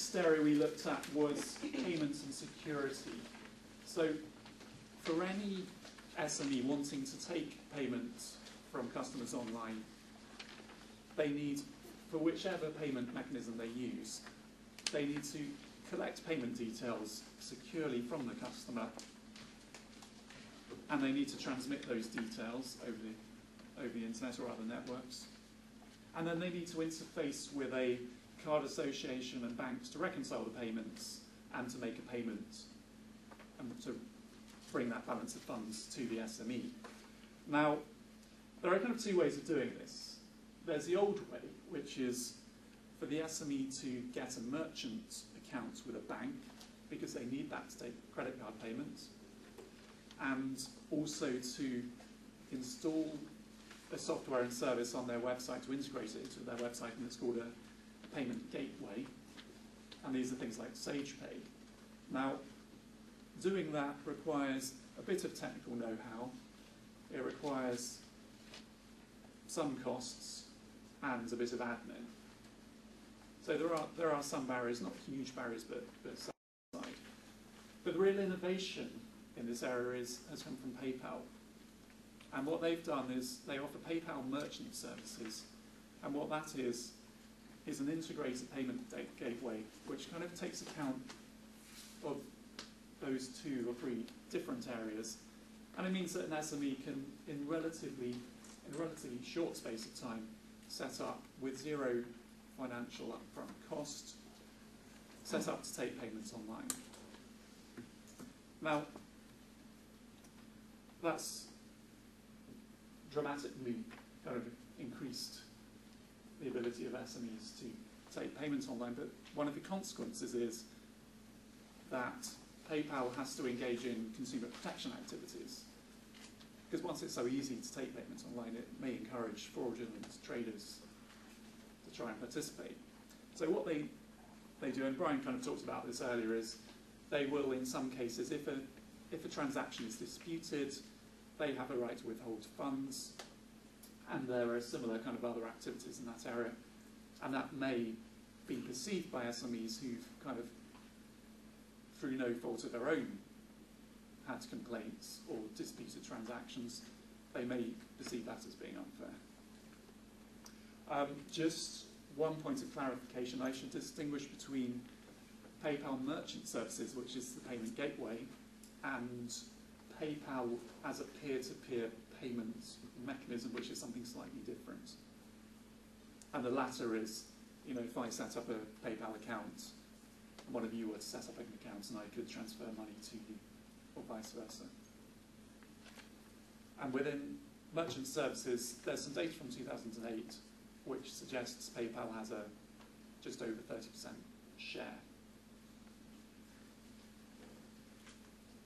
next area we looked at was payments and security. So for any SME wanting to take payments from customers online, they need, for whichever payment mechanism they use, they need to collect payment details securely from the customer, and they need to transmit those details over the internet or other networks. And then they need to interface with a card association and banks to reconcile the payments and to make a payment and to bring that balance of funds to the SME. Now, there are kind of two ways of doing this. There's the old way, which is for the SME to get a merchant account with a bank because they need that to take credit card payments, and also to install a software and service on their website to integrate it into their website, and it's called a payment gateway. And these are things like SagePay. Now, doing that requires a bit of technical know-how. It requires some costs and a bit of admin. So there are some barriers, not huge barriers, but some side. But the real innovation in this area has come from PayPal. And what they've done is they offer PayPal merchant services. And what that is an integrated payment gateway, which kind of takes account of those 2 or 3 different areas. And it means that an SME can, in a relatively short space of time, set up with 0 financial upfront cost, set up to take payments online. Now, that's dramatically kind of increased the ability of SMEs to take payments online, but one of the consequences is that PayPal has to engage in consumer protection activities, because once it's so easy to take payments online, it may encourage fraudulent traders to try and participate. So what they do, and Brian kind of talked about this earlier, is they will, in some cases, if a transaction is disputed, they have a right to withhold funds, and there are similar kind of other activities in that area. And that may be perceived by SMEs who've kind of, through no fault of their own, had complaints or disputed transactions. They may perceive that as being unfair. Just one point of clarification, I should distinguish between PayPal Merchant Services, which is the payment gateway, and PayPal as a peer-to-peer payment mechanism, which is something slightly different. And the latter is, you know, if I set up a PayPal account, and one of you were to set up an account and I could transfer money to you, or vice versa. And within merchant services, there's some data from 2008 which suggests PayPal has a just over 30% share.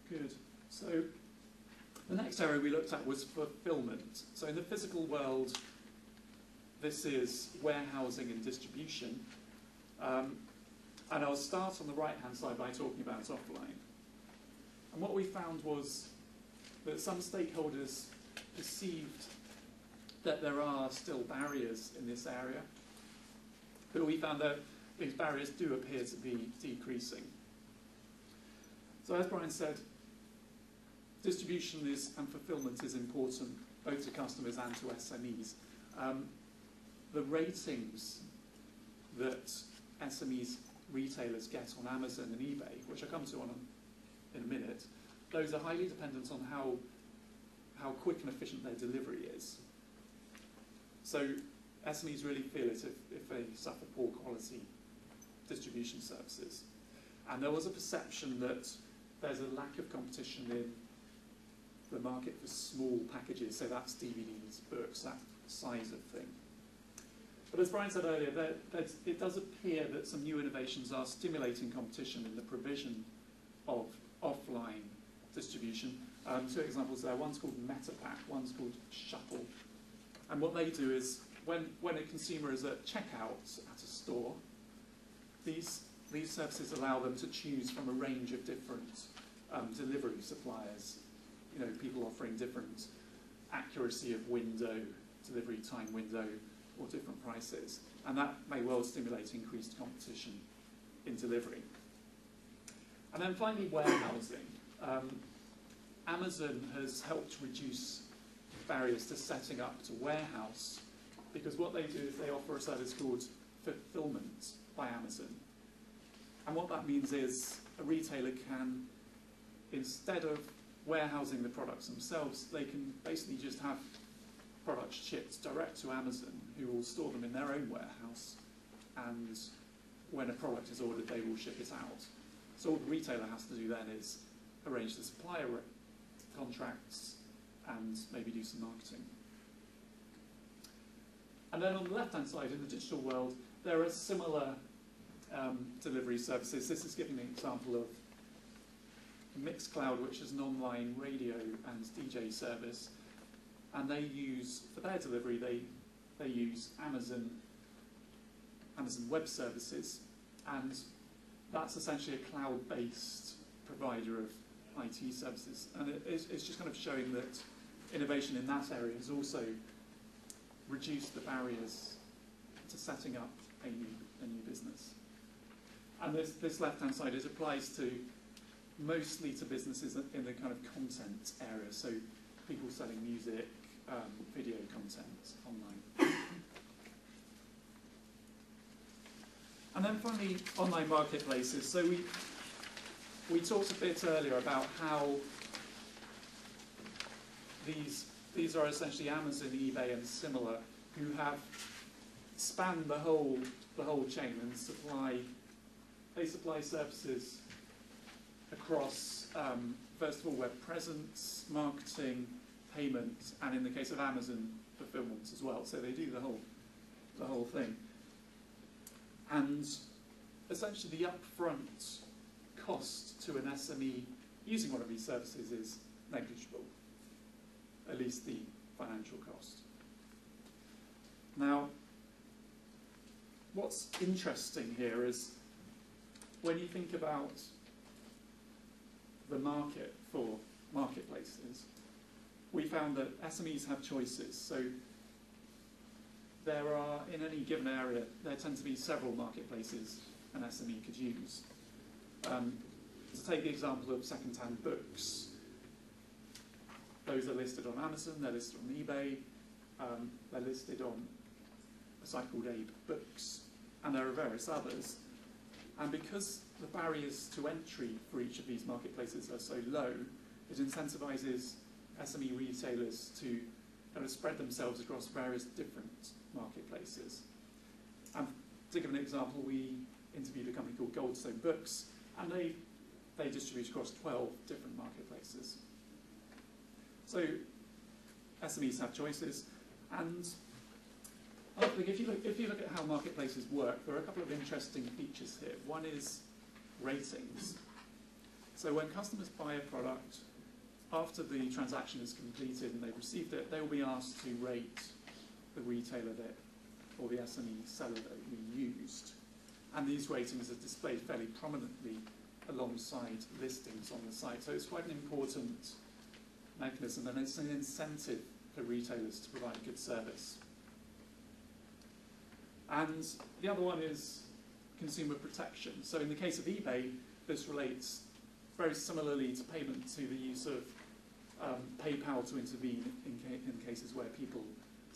Good. So the next area we looked at was fulfillment. So in the physical world, this is warehousing and distribution. And I'll start on the right-hand side by talking about offline. And what we found was that some stakeholders perceived that there are still barriers in this area, but we found that these barriers do appear to be decreasing. So as Brian said, distribution and fulfillment is important both to customers and to SMEs. The ratings that SMEs retailers get on Amazon and eBay, which I'll come to in a minute, those are highly dependent on how quick and efficient their delivery is. So SMEs really feel it if they suffer poor quality distribution services. And there was a perception that there's a lack of competition in the market for small packages, so that's DVDs, books, that size of thing. But as Brian said earlier, it does appear that some new innovations are stimulating competition in the provision of offline distribution. 2 examples there, one's called MetaPack, one's called Shuttle. And what they do is, when a consumer is at checkout at a store, these services allow them to choose from a range of different delivery suppliers. You know, people offering different accuracy of window, delivery time window, or different prices. And that may well stimulate increased competition in delivery. And then finally, warehousing. Amazon has helped reduce barriers to setting up to warehouse, because what they do is they offer a service called fulfillment by Amazon. And what that means is a retailer can, instead of warehousing the products themselves, they can basically just have products shipped direct to Amazon, who will store them in their own warehouse, and when a product is ordered, they will ship it out. So all the retailer has to do then is arrange the supplier contracts and maybe do some marketing. And then on the left-hand side, in the digital world, there are similar delivery services. This is giving an example of Mixcloud, which is an online radio and DJ service. And they use, for their delivery, they use Amazon Web Services. And that's essentially a cloud-based provider of IT services. And it's just kind of showing that innovation in that area has also reduced the barriers to setting up a new business. And this left-hand side, it applies to mostly to businesses in the kind of content area, so people selling music, video content online. And then finally, online marketplaces. So we talked a bit earlier about how these are essentially Amazon, eBay, and similar, who have spanned the whole chain and supply services across first of all web presence, marketing, payment, and in the case of Amazon, fulfillment as well. So they do the whole thing. And essentially the upfront cost to an SME using one of these services is negligible, at least the financial cost. Now, what's interesting here is when you think about the market for marketplaces, we found that SMEs have choices. So there are, in any given area, there tend to be several marketplaces an SME could use. To take the example of second-hand books, those are listed on Amazon, they're listed on eBay, they're listed on a site called Abe Books, and there are various others. And because the barriers to entry for each of these marketplaces are so low, it incentivizes SME retailers to kind of spread themselves across various different marketplaces. And to give an example, we interviewed a company called Goldstone Books, and they distribute across 12 different marketplaces. So SMEs have choices, and I think if you look at how marketplaces work, there are a couple of interesting features here. One is ratings. So when customers buy a product, after the transaction is completed and they've received it, they will be asked to rate the retailer or the SME seller that we used. And these ratings are displayed fairly prominently alongside listings on the site. So it's quite an important mechanism, and it's an incentive for retailers to provide good service. And the other one is consumer protection. So in the case of eBay, this relates very similarly to payment to the use of PayPal to intervene in cases where people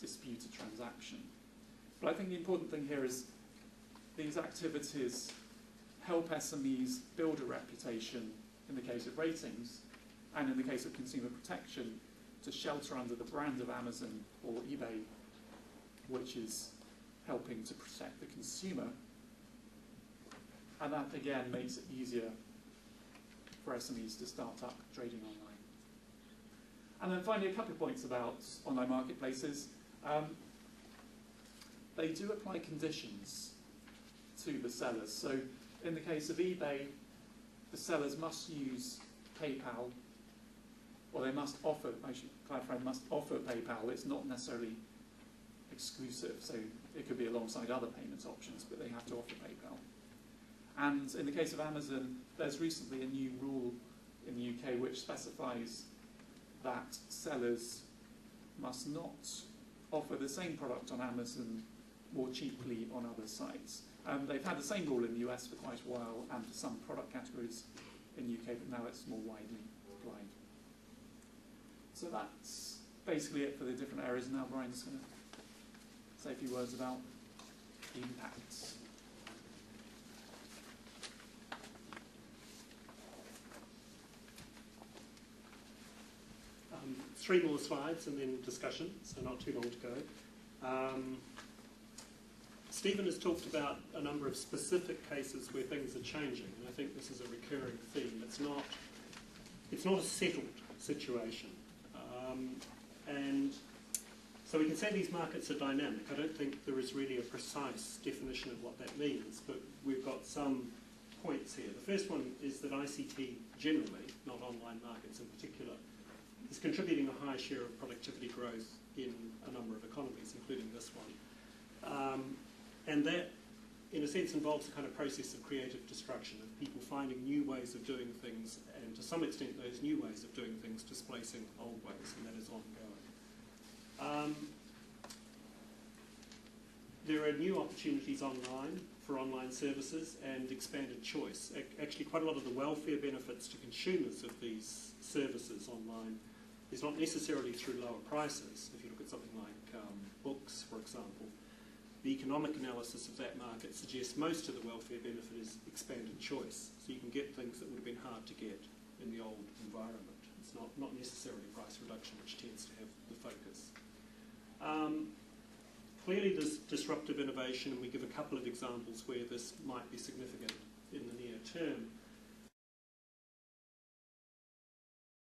dispute a transaction. But I think the important thing here is these activities help SMEs build a reputation in the case of ratings, and in the case of consumer protection, to shelter under the brand of Amazon or eBay, which is helping to protect the consumer. And that, again, makes it easier for SMEs to start up trading online. And then finally, a couple of points about online marketplaces. They do apply conditions to the sellers. So in the case of eBay, the sellers must use PayPal, or they must offer, I should clarify, must offer PayPal. It's not necessarily exclusive, so it could be alongside other payment options, but they have to offer PayPal. And in the case of Amazon, there's recently a new rule in the UK which specifies that sellers must not offer the same product on Amazon more cheaply on other sites. They've had the same rule in the US for quite a while and for some product categories in the UK, but now it's more widely applied. So that's basically it for the different areas. Now Brian's going to say a few words about the impacts. Three more slides and then discussion, so not too long to go. Stephen has talked about a number of specific cases where things are changing, and I think this is a recurring theme. It's not a settled situation. And so we can say these markets are dynamic. I don't think there is really a precise definition of what that means, but we've got some points here. The first one is that ICT generally, not online markets in particular, is contributing a high share of productivity growth in a number of economies, including this one. And that, in a sense, involves a kind of process of creative destruction, of people finding new ways of doing things, and to some extent those new ways of doing things displacing old ways, and that is ongoing. There are new opportunities online for online services and expanded choice. Actually, quite a lot of the welfare benefits to consumers of these services online is not necessarily through lower prices. If you look at something like books, for example, the economic analysis of that market suggests most of the welfare benefit is expanded choice. So you can get things that would have been hard to get in the old environment. It's not necessarily price reduction, which tends to have the focus. Clearly there's disruptive innovation, and we give a couple of examples where this might be significant in the near term.